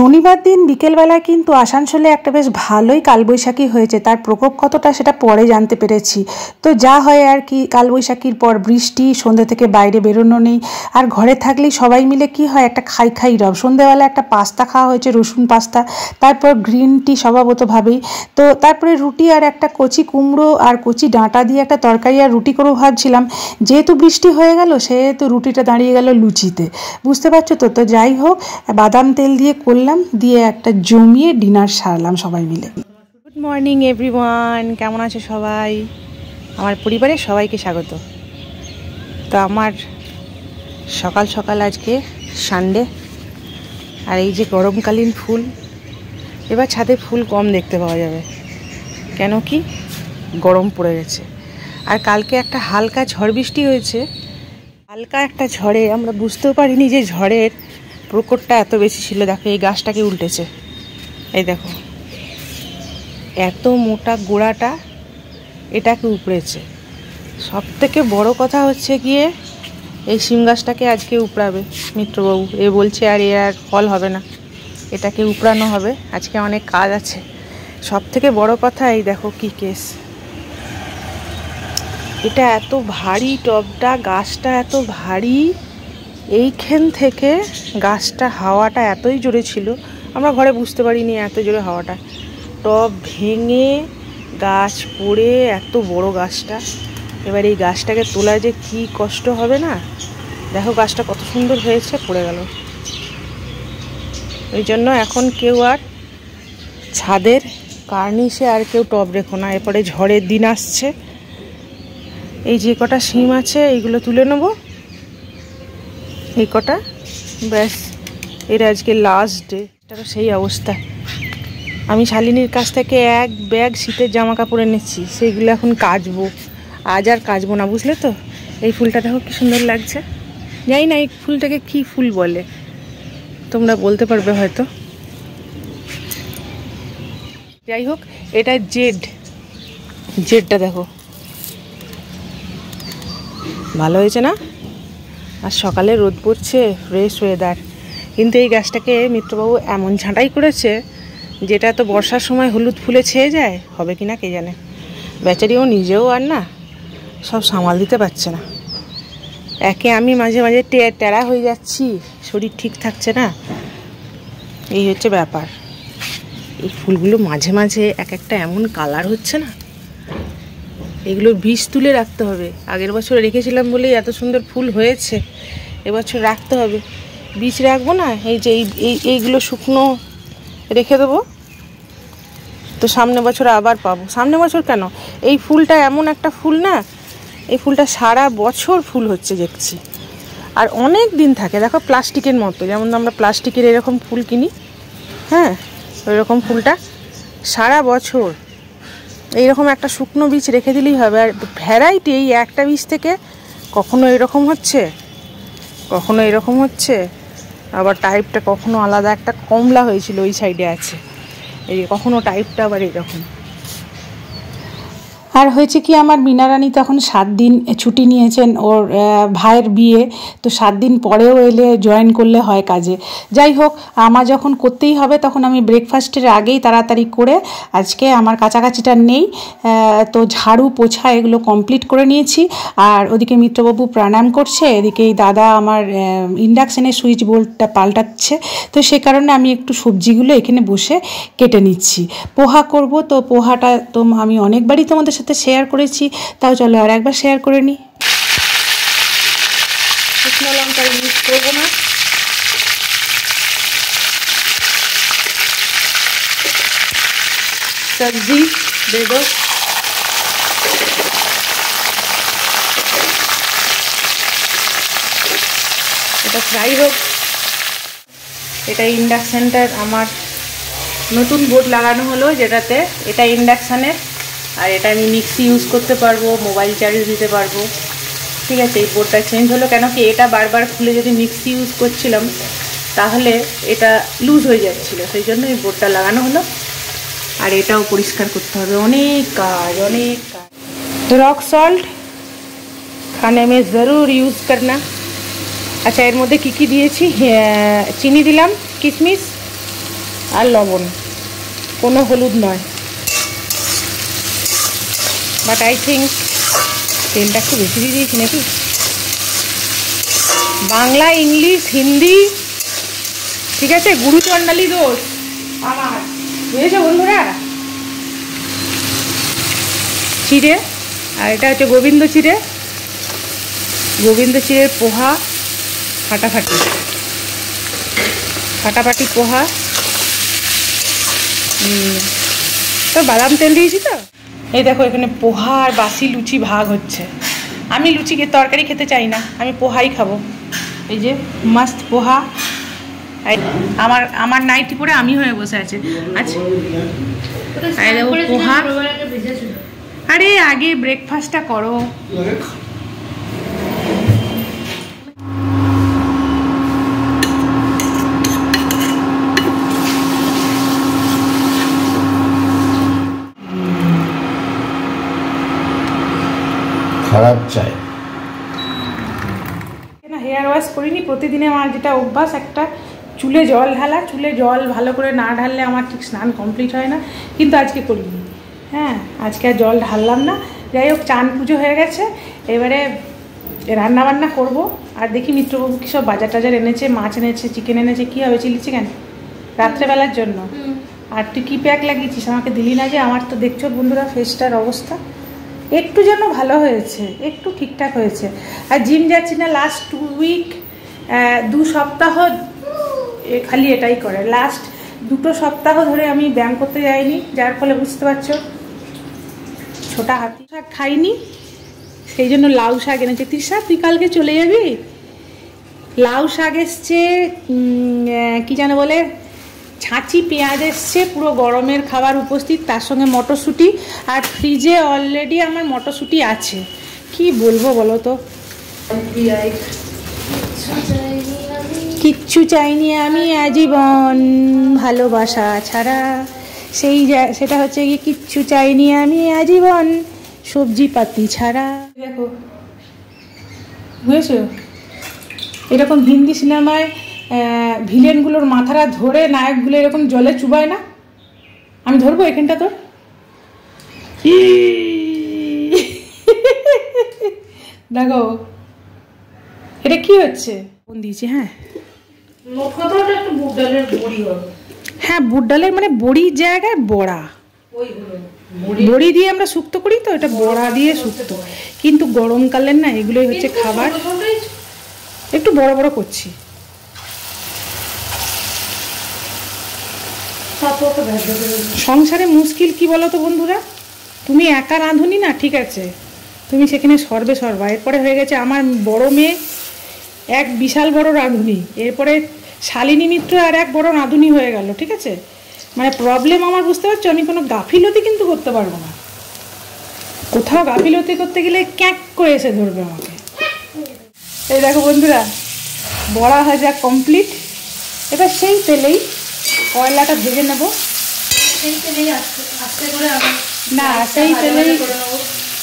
শনিবার দিন বিকেলবেলায় কিন্তু আসানসোলে একটা বেশ ভালোই কালবৈশাখী হয়েছে। তার প্রকোপ কতটা সেটা পরে জানতে পেরেছি। তো যা হয় আর কি, কালবৈশাখীর পর বৃষ্টি, সন্ধ্যে থেকে বাইরে বেরোনো নেই, আর ঘরে থাকলেই সবাই মিলে কি হয় একটা খাই খাই রব। সন্ধ্যেবেলা একটা পাস্তা খাওয়া হয়েছে, রসুন পাস্তা, তারপর গ্রিন টি স্বভাবতভাবেই। তো তারপরে রুটি আর একটা কচি কুমড়ো আর কচি ডাঁটা দিয়ে একটা তরকারি আর রুটি করবো ভাবছিলাম। যেহেতু বৃষ্টি হয়ে গেল সেহেতু রুটিটা দাঁড়িয়ে গেল লুচিতে, বুঝতে পারছো তো। তো যাই হোক, বাদাম তেল দিয়ে করলাম, দিয়ে একটা জমিয়ে ডিনার সারলাম সবাই মিলে। গুড মর্নিং এভরিওয়ান, কেমন আছে সবাই? আমার পরিবারের সবাইকে স্বাগত। তো আমার সকাল সকাল আজকে সানডে, আর এই যে গরমকালীন ফুল, এবার ছাদে ফুল কম দেখতে পাওয়া যাবে, কেন কি গরম পড়ে গেছে। আর কালকে একটা হালকা ঝড় বৃষ্টি হয়েছে। হালকা একটা ঝড়ে আমরা বুঝতেও পারিনি যে ঝড়ের প্রকোপটা এত বেশি ছিল। দেখো এই গাছটাকে উল্টেছে, এই দেখো এত মোটা গোড়াটা এটাকে উপড়েছে। সব থেকে বড় কথা হচ্ছে গিয়ে এই শিম গাছটাকে আজকে উপড়াবে মিত্রবাবু। এ বলছে আর ফল হবে না, এটাকে উপড়ানো হবে, আজকে অনেক কাজ আছে। সব থেকে বড় কথা এই দেখো কি কেস, এটা এত ভারী টবটা, গাছটা এত ভারী। এইখান থেকে গাছটা হাওয়াটা এতই জোরে ছিল, আমরা ঘরে বুঝতে পারিনি এত জোরে হাওয়াটা। টব ভেঙে গাছ পড়ে, এত বড় গাছটা। এবার এই গাছটাকে তোলা যে কি কষ্ট হবে না। দেখো গাছটা কত সুন্দর হয়েছে, পড়ে গেল। ওই জন্য এখন কেউ আর ছাদের কার্নিশে আর কেউ টব রেখো না, এরপরে ঝড়ের দিন আসছে। এই যে কটা শিম আছে এইগুলো তুলে নেবো, এই কটা, ব্যাস। এর আজকে লাস্ট ডে। এটারও সেই অবস্থা। আমি শালিনীর কাছ থেকে এক ব্যাগ শীতের জামা কাপড় এনেছি, সেইগুলো এখন কাচবো। আজ আর কাচবো না, বুঝলে তো। এই ফুলটা দেখো কি সুন্দর লাগছে। জানি না এই ফুলটাকে কি ফুল বলে, তোমরা বলতে পারবে হয়তো। যাই হোক, এটা জেডটা দেখো ভালো হয়েছে না। আর সকালে রোদ পড়ছে, ফ্রেশ ওয়েদার। কিন্তু এই গাছটাকে মিত্রবাবু এমন ঝাঁটাই করেছে, যেটা তো বর্ষার সময় হলুদ ফুলে ছেয়ে যায়, হবে কি না কে জানে। বেচারিও নিজেও আর না সব সামাল দিতে পারছে না। একে আমি মাঝে মাঝে টেরা হয়ে যাচ্ছি, শরীর ঠিক থাকছে না, এই হচ্ছে ব্যাপার। এই ফুলগুলো মাঝে মাঝে এক একটা এমন কালার হচ্ছে না, এগুলোর বীজ তুলে রাখতে হবে। আগের বছর রেখেছিলাম বলেই এত সুন্দর ফুল হয়েছে, এবছর রাখতে হবে। বীজ রাখবো না, এই যে এইগুলো শুকনো রেখে দেবো, তো সামনে বছর আবার পাবো। সামনে বছর কেন, এই ফুলটা এমন একটা ফুল না, এই ফুলটা সারা বছর ফুল হচ্ছে দেখছি, আর অনেক দিন থাকে। দেখো প্লাস্টিকের মতো, যেমন আমরা প্লাস্টিকের এরকম ফুল কিনি, হ্যাঁ ওই রকম ফুলটা সারা বছর। এইরকম একটা শুকনো বীজ রেখে দিলেই হবে। আর ভ্যারাইটি এই একটা বীজ থেকে কখনো এরকম হচ্ছে, কখনো এরকম হচ্ছে, আবার টাইপটা কখনো আলাদা। একটা কমলা হয়েছিল ওই সাইডে আছে, এই কখনো টাইপটা আবার এরকম। আর হয়েছে কি, আমার মিনারানী তখন 7 দিন ছুটি নিয়েছেন, ওর ভাইয়ের বিয়ে, তো 7 দিন পরেও এলে জয়েন করলে হয় কাজে। যাই হোক, আমার যখন করতেই হবে তখন আমি ব্রেকফাস্টের আগেই তাড়াতাড়ি করে, আজকে আমার কাছাকাছিটা নেই, তো ঝাড়ু পোছা এগুলো কমপ্লিট করে নিয়েছি। আর ওদিকে মিত্রবাবু প্রাণায়াম করছে, এদিকে এই দাদা আমার ইন্ডাকশানের সুইচ বোর্ডটা পাল্টাচ্ছে, তো সে কারণে আমি একটু সবজিগুলো এখানে বসে কেটে নিচ্ছি। পোহা করব, তো পোহাটা তো আমি অনেকবারই তোমাদের সাথে শেয়ার করেছি, তাও চলো আর একবার শেয়ার করে নিই। শুকনো লঙ্কা ইউজ করবো না, সবজি দেবো। এটা ফ্রাই হোক। এটা ইন্ডাকশানটার আমার নতুন বোর্ড লাগানো হলো, যেটাতে এটা ইন্ডাকশানের, আর এটা আমি মিক্সি ইউজ করতে পারবো, মোবাইল চার্জ দিতে পারবো। ঠিক আছে, এই বোর্ডটা চেঞ্জ হলো, কেন কি এটা বারবার খুলে যদি মিক্সি ইউজ করছিলাম তাহলে এটা লুজ হয়ে যাচ্ছিলো, সেই জন্য এই বোর্ডটা লাগানো হলো। আর এটাও পরিষ্কার করতে হবে, অনেক কাজ অনেক কাজ। রক সল্ট খানে में ज़रूर यूज़ करना। अच्छा, এর মধ্যে কী কী দিয়েছি, চিনি দিলাম, কিশমিশ, আর লবণ, কোনো হলুদ নয়। বাট আই থিঙ্ক তেলটা একটু বেশি দিয়ে দিয়েছি নাকি। বাংলা, ইংলিশ, হিন্দি, ঠিক আছে, গুরুচণ্ডালী দোষ আমার, বুঝেছো বন্ধুরা। চিড়ে, আর এটা হচ্ছে গোবিন্দ চিড়ে, গোবিন্দ চিড়ের পোহা, ফাটাফাটি ফাটাফাটি পোহা। তো বাদাম তেল দিয়েছি তো। এই দেখো এখানে পোহা আর বাসি লুচি ভাগ হচ্ছে। আমি লুচিকে তরকারি খেতে চাই না, আমি পোহাই খাবো। এই যে মাস্ত পোহা, আমার আমার নাইটি পরে আমি হয়ে বসে আছে। আচ্ছা দেখো পোহা। আরে আগে ব্রেকফাস্টটা করো। খারাপ চাই না, হেয়ার ওয়াশ করিনি। প্রতিদিনে আমার যেটা অভ্যাস, একটা চুলে জল ঢালা। চুলে জল ভালো করে না ঢাললে আমার ঠিক স্নান কমপ্লিট হয় না, কিন্তু আজকে করিনি। হ্যাঁ, আজকে আর জল ঢাললাম না। যাই হোক, চান পুজো হয়ে গেছে, এবারে রান্না বান্না করব। আর দেখি মিত্রবাবু কী সব বাজার টাজার এনেছে, মাছ এনেছে, চিকেন এনেছে। কী হবে, চিলি চিকেন রাত্রেবেলার জন্য। আর তুই কী প্যাক লাগিয়েছিস, আমাকে দিলি না যে। আমার তো দেখছো বন্ধুরা ফেসটার অবস্থা, একটু যেন ভালো হয়েছে, একটু ঠিকঠাক হয়েছে। আর জিম যাচ্ছি না লাস্ট 2 উইক, 2 সপ্তাহ খালি এটাই করে। লাস্ট 2 সপ্তাহ ধরে আমি ব্যায়াম করতে যাইনি, যার ফলে বুঝতে পারছো ছোটা হাতি শাক খাইনি। সেই জন্য লাউ শাক এনেছে। তৃষা, তুই কালকে চলে যাবি? লাউ শাক এসছে, কী যেন বলে, ছাঁচি পেঁয়াজ এসছে, পুরো গরমের খাবার উপস্থিত, তার সঙ্গে মটরশুঁটি। আর ফ্রিজে অলরেডি আমার মটরশুঁটি আছে। কি বলবো বলো তো, কিচ্ছু চাইনি আমি আজীবন ভালোবাসা ছাড়া। সেটা হচ্ছে কি, কিচ্ছু চাইনি আমি আজীবন সবজি পাতি ছাড়া। দেখো বুঝেছো, এরকম হিন্দি সিনেমায় ভিলেনগুলোর মাথাটা ধরে নায়কগুলো এরকম জলে চুবায় না? আমি ধরবো এখানটা তোর। দেখো এটা কি হচ্ছে, কোন দিয়েছি। হ্যাঁ, হ্যাঁ, বুট ডালের মানে বড়ির জায়গায় বড়া। বড়ি দিয়ে আমরা শুক্তো করি, তো এটা বড়া দিয়ে শুক্তো। কিন্তু গরমকালের না এগুলোই হচ্ছে খাবার। একটু বড় বড় করছি। সংসারে মুশকিল কি বলো তো বন্ধুরা, তুমি একা রাঁধুনি না, ঠিক আছে, তুমি সেখানে সর্বে সর্বা। এরপরে হয়ে গেছে আমার বড় মেয়ে এক বিশাল বড় রাঁধুনি, এরপরে শালিনী মিত্র আর এক বড় রাঁধুনি হয়ে গেল, ঠিক আছে। মানে প্রবলেম আমার, বুঝতে পারছো, আমি কোনো গাফিলতি কিন্তু করতে পারবো না। কোথাও গাফিলতি করতে গেলে ক্যাঁক করে এসে ধরবে আমাকে। এই দেখো বন্ধুরা, বড়া ভাজা কমপ্লিট। এবার সেই তেলেই কয়লাটা ভেজে নেব। না, সেই তেলেই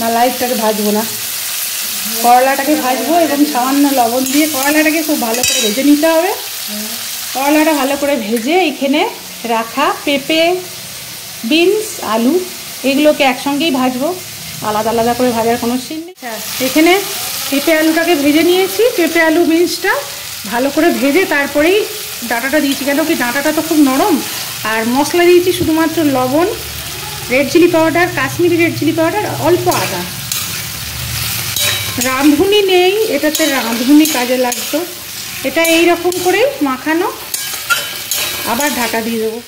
না, লাইটটাকে ভাজবো না, করলাটাকে ভাজবো এবং সামান্য লবণ দিয়ে করলাটাকে খুব ভালো করে ভেজে নিতে হবে। করলাটা ভালো করে ভেজে এখানে রাখা পেঁপে, বিনস, আলু এগুলোকে একসঙ্গেই ভাজবো, আলাদা আলাদা করে ভাজার কোনো সিন নেই। এখানে পেঁপে আলুটাকে ভেজে নিয়েছি, পেঁপে আলু বিনসটা ভালো করে ভেজে তারপরেই ডাঁটাটা দিয়েছি। কেন কি, ডাঁটাটা তো খুব নরম। আর মশলা দিয়েছি শুধুমাত্র লবণ, red chilli powder, Kashmiri red chilli powder, অল্প আদা। রাঁধুনি নেই, এটাতে রাঁধুনি কাজে লাগতো। এটা এই রকম করে মাখানো, আবার ঢাকা দিয়ে দেবো।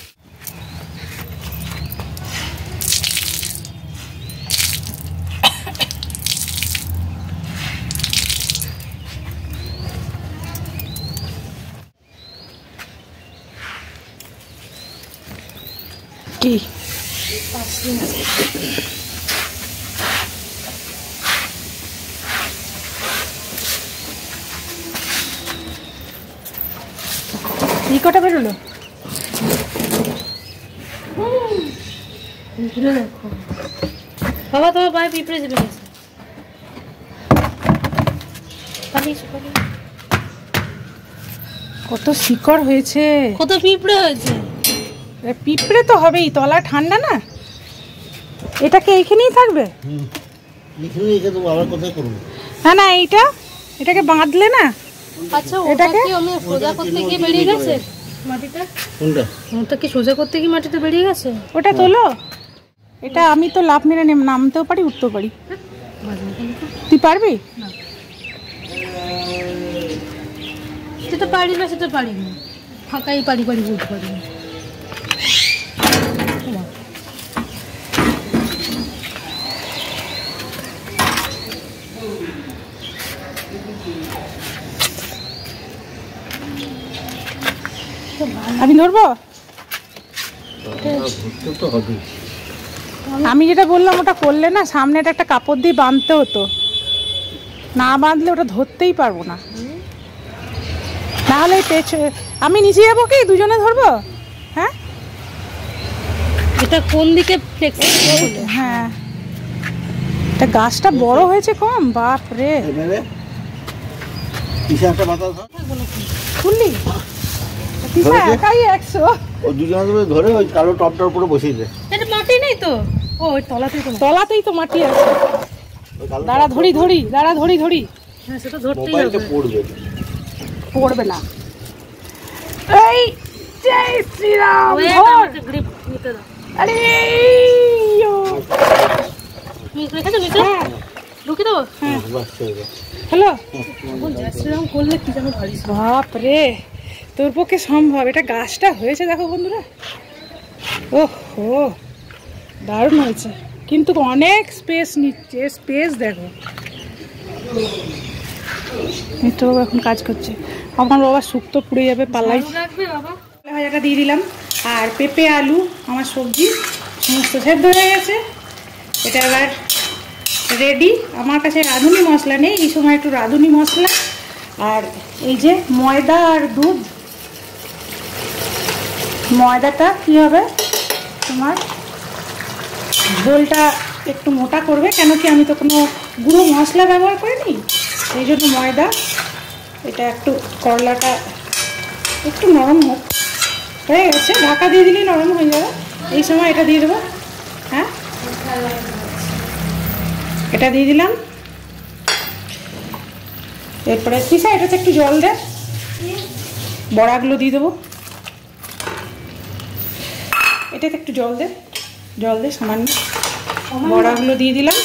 কি কটা বেরোলো? দেখো বাবা, তোমার পায়ে পিঁপড়ে চেপে গেছে। কত শিকড় হয়েছে, কত পিঁপড়ে হয়েছে। পিঁপড়ে তো হবেই, তলা ঠান্ডা না। এটাকে এইখানেই থাকবে? না না, এটাকে বাঁধলে না। আচ্ছা, ওটাকে আমি সোজা করতে গিয়ে বেরিয়ে গেছে মাটিটা। কোনটা? ওটা কি সোজা করতে গিয়ে মাটিতে বেরিয়ে গেছে? ওটা তোলো। এটা আমি তো লাভ মেরে নামতেও পারি, উঠতেও পারি। তুই পারবি? না, সেটা পারি না, সেটা পারি না। ফাঁকাই পারি বুঝতে পারি না। আমি ধরবো? আমি যেটা বললাম ওটা করলে না, সামনেটা একটা কাপড় দিয়ে বাঁধতে হতো, না বাঁধলে ওটা ধরতেই পারবো না। নাহলে আমি নিচে যাবো, কি দুজনে ধরবো? হ্যাঁ, এটা কোন দিকে? হ্যাঁ, এটা গাছটা বড় হয়েছে কম, বাপ রে। শুনলি একাই 100 ধরে ওই কালো টপটার উপরে বসিয়ে দে। এটা মাটি নেই তো। ও তলাতেই তো মাটি আছে। দাঁড়া ধরি। হ্যাঁ, সেটা ধরতেই হবে। পড়বে না। এই জয় শ্রীরাম। গ্রিপ নিতে দাও। আরে ঢুকে দাও। হ্যালো, জয় শ্রীরাম করলে কি যেন ভারী। বাপ রে, তোর পক্ষে সম্ভব? এটা গাছটা হয়েছে দেখো বন্ধুরা, ওহো দারুণ হয়েছে, কিন্তু অনেক স্পেস নিচ্ছে। স্পেস দেখো। মিত্র বাবা এখন কাজ করছে। আমার বাবা শুক্তো পুড়ে যাবে, পাল্লাই। ভাজাটা দিয়ে দিলাম, আর পেঁপে আলু আমার সবজি সমস্ত সেদ্ধ হয়ে গেছে। এটা এবার রেডি। আমার কাছে রাঁধুনি মশলা নেই, এই সময় একটু রাঁধুনি মশলা আর এই যে ময়দা আর দুধ। ময়দাটা কি হবে তোমার, ঝোলটা একটু মোটা করবে, কেন কি আমি তো কোনো গুঁড়ো মশলা ব্যবহার করিনি, এই জন্য ময়দা। এটা একটু করলাটা একটু নরম হোক, হয়ে গেছে, ঢাকা দিয়ে দিলেই নরম হয়ে যাবে। এই সময় এটা দিয়ে দেবো। হ্যাঁ, এটা দিয়ে দিলাম। এরপরে পিসা এটাতে একটু জল দে, বড়াগুলো দিয়ে দেবো। এটাতে একটু জল দে সামান্য, বড়াগুলো দিয়ে দিলাম।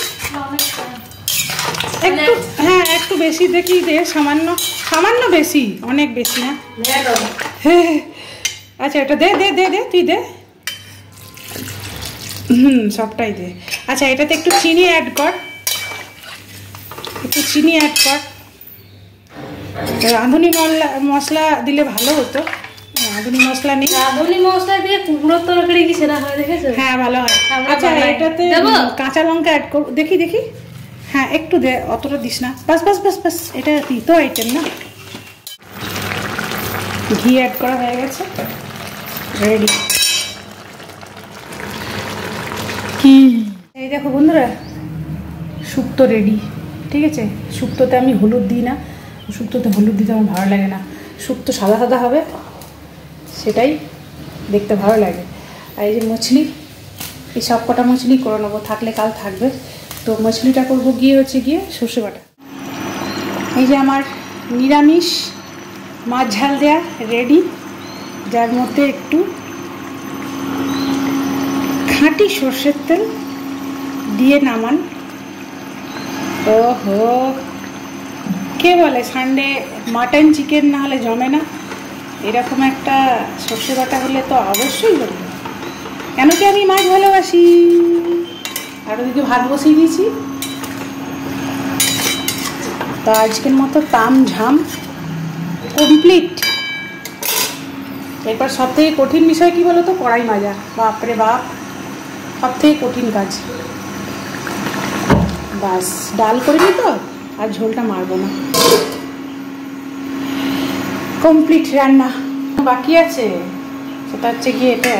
একটু, হ্যাঁ একটু বেশি দেখি দে, সামান্য বেশি, অনেক বেশি না। আচ্ছা এটা দে, তুই দে। সবটাই দে। আচ্ছা এটাতে একটু চিনি অ্যাড কর, রাঁধুনি মশলা দিলে ভালো হতো, রাঁধুনি মশলা নেই। রাঁধুনি মশলা দিয়ে কুমড়োর তরকারি কি সেরা হয় দেখেছো? হ্যাঁ ভালো হয়। আচ্ছা এটাতে কাঁচা লঙ্কা অ্যাড কর, দেখি। হ্যাঁ একটু দে, অতটা দিস না। বাস, এটা তিতো আইটেম না। ঘি অ্যাড করা হয়ে গেছে, রেডি। কি এই দেখো বন্ধুরা, শুক্তো রেডি। ঠিক আছে, শুক্তোতে আমি হলুদ দিই না, শুক্তোতে হলুদ দিতে আমার ভালো লাগে না। শুক্তো সাদা হবে, সেটাই দেখতে ভালো লাগে। আর এই যে মছলি, এই সব কটা মছলি করে নেবো, থাকলে কাল থাকবে। তো মছলিটা করবো গিয়ে সর্ষে বাটা। এই যে আমার নিরামিষ মাছ ঝাল দেয়া রেডি, যার মধ্যে একটু খাঁটি সর্ষের তেল দিয়ে নামান। ওহো, কে বলে সানডে মাটন চিকেন না হলে জমে না, এরকম একটা সর্ষে বাটা হলে তো অবশ্যই জমে। কেন কি আমি মাছ ভালোবাসি। আর ওদিকে ভাত বসিয়ে দিয়েছি। তো আজকের মতো তামঝাম কমপ্লিট। এরপর সব থেকে কঠিন বিষয় কি বলো তো, কড়াই মাজা। বাপরে বাপ, সব থেকে কঠিন কাজ। বাস ডাল করে নি তো, আর ঝোলটা মারবো না, কমপ্লিট রান্না। বাকি আছে সেটা হচ্ছে গিয়ে এটা